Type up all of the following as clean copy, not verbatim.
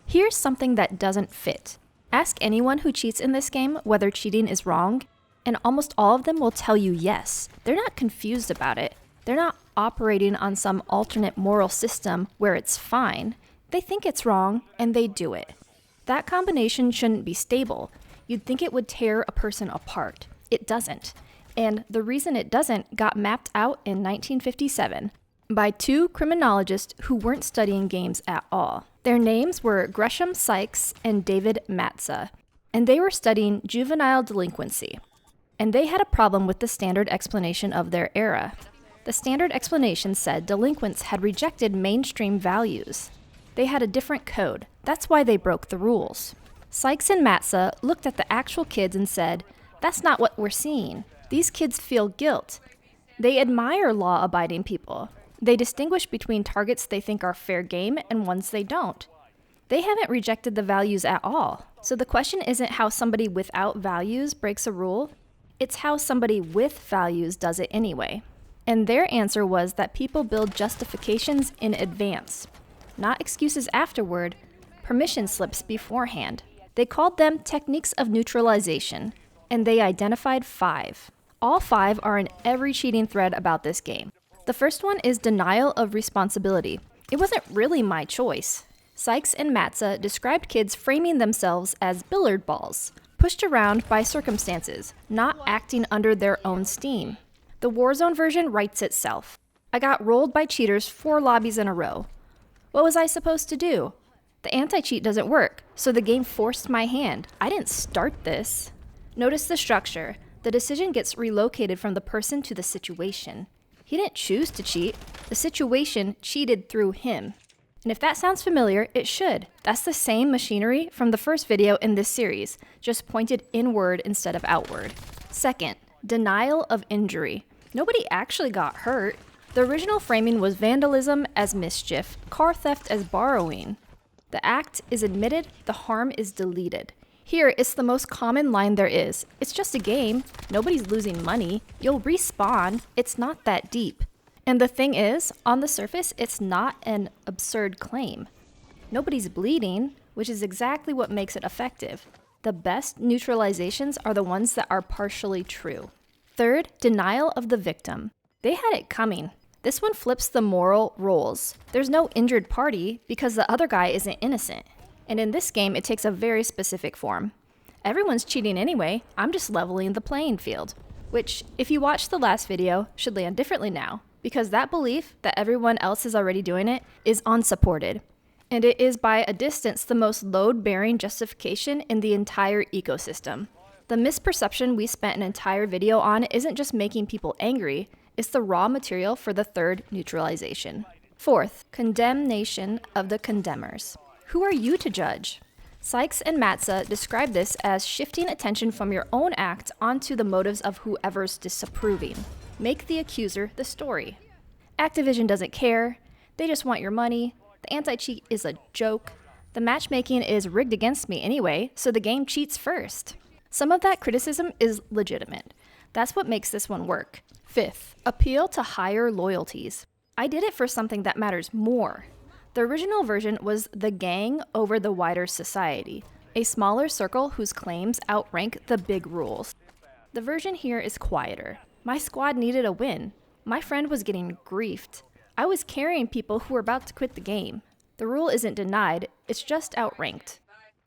Here's something that doesn't fit. Ask anyone who cheats in this game whether cheating is wrong, and almost all of them will tell you yes. They're not confused about it. They're not operating on some alternate moral system where it's fine. They think it's wrong, and they do it. That combination shouldn't be stable. You'd think it would tear a person apart. It doesn't. And the reason it doesn't got mapped out in 1957 by two criminologists who weren't studying games at all. Their names were Gresham Sykes and David Matza, and they were studying juvenile delinquency. And they had a problem with the standard explanation of their era. The standard explanation said delinquents had rejected mainstream values. They had a different code. That's why they broke the rules. Sykes and Matza looked at the actual kids and said, "That's not what we're seeing. These kids feel guilt. They admire law-abiding people. They distinguish between targets they think are fair game and ones they don't. They haven't rejected the values at all." So the question isn't how somebody without values breaks a rule, it's how somebody with values does it anyway. And their answer was that people build justifications in advance, not excuses afterward, permission slips beforehand. They called them techniques of neutralization, and they identified 5. All 5 are in every cheating thread about this game. The first one is denial of responsibility. It wasn't really my choice. Sykes and Matza described kids framing themselves as billiard balls, pushed around by circumstances, not acting under their own steam. The Warzone version writes itself. I got rolled by cheaters 4 lobbies in a row. What was I supposed to do? The anti-cheat doesn't work, so the game forced my hand. I didn't start this. Notice the structure. The decision gets relocated from the person to the situation. He didn't choose to cheat. The situation cheated through him. And if that sounds familiar, it should. That's the same machinery from the first video in this series, just pointed inward instead of outward. Second, denial of injury. Nobody actually got hurt. The original framing was vandalism as mischief, car theft as borrowing. The act is admitted, the harm is deleted. Here, it's the most common line there is. It's just a game. Nobody's losing money. You'll respawn. It's not that deep. And the thing is, on the surface, it's not an absurd claim. Nobody's bleeding, which is exactly what makes it effective. The best neutralizations are the ones that are partially true. Third, denial of the victim. They had it coming. This one flips the moral roles. There's no injured party because the other guy isn't innocent. And in this game, it takes a very specific form. Everyone's cheating anyway, I'm just leveling the playing field. Which, if you watched the last video, should land differently now, because that belief that everyone else is already doing it is unsupported. And it is by a distance the most load-bearing justification in the entire ecosystem. The misperception we spent an entire video on isn't just making people angry, it's the raw material for the third neutralization. Fourth, condemnation of the condemners. Who are you to judge? Sykes and Matza describe this as shifting attention from your own act onto the motives of whoever's disapproving. Make the accuser the story. Activision doesn't care. They just want your money. The anti-cheat is a joke. The matchmaking is rigged against me anyway, so the game cheats first. Some of that criticism is legitimate. That's what makes this one work. Fifth, appeal to higher loyalties. I did it for something that matters more. The original version was the gang over the wider society, a smaller circle whose claims outrank the big rules. The version here is quieter. My squad needed a win. My friend was getting griefed. I was carrying people who were about to quit the game. The rule isn't denied, it's just outranked.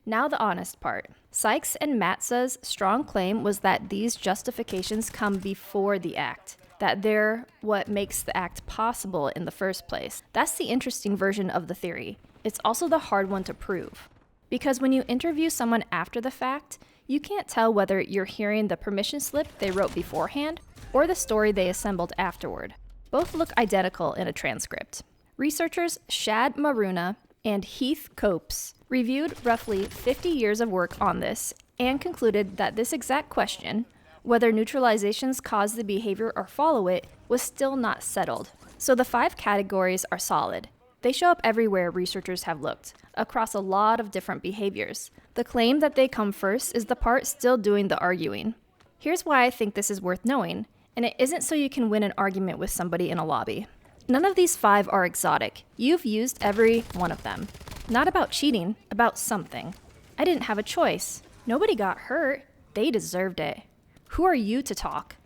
Now the honest part. Sykes and Matza's strong claim was that these justifications come before the act, that they're what makes the act possible in the first place. That's the interesting version of the theory. It's also the hard one to prove. Because when you interview someone after the fact, you can't tell whether you're hearing the permission slip they wrote beforehand or the story they assembled afterward. Both look identical in a transcript. Researchers Shad Maruna and Heath Copes reviewed roughly 50 years of work on this and concluded that this exact question, whether neutralizations cause the behavior or follow it, was still not settled. So the 5 categories are solid. They show up everywhere researchers have looked, across a lot of different behaviors. The claim that they come first is the part still doing the arguing. Here's why I think this is worth knowing, and it isn't so you can win an argument with somebody in a lobby. None of these 5 are exotic. You've used every one of them. Not about cheating, about something. I didn't have a choice. Nobody got hurt. They deserved it. Who are you to talk?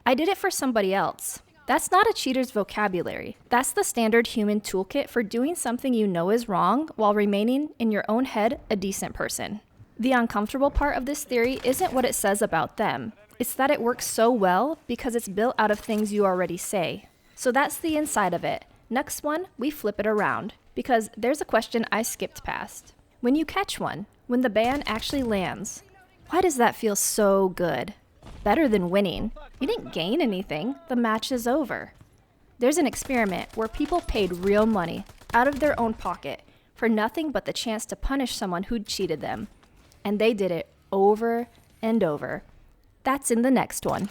I did it for somebody else. That's not a cheater's vocabulary. That's the standard human toolkit for doing something you know is wrong while remaining, in your own head, a decent person. The uncomfortable part of this theory isn't what it says about them. It's that it works so well because it's built out of things you already say. So that's the inside of it. Next one, we flip it around, because there's a question I skipped past. When you catch one, when the ban actually lands, why does that feel so good? Better than winning. You didn't gain anything. The match is over. There's an experiment where people paid real money out of their own pocket for nothing but the chance to punish someone who'd cheated them. And they did it over and over. That's in the next one.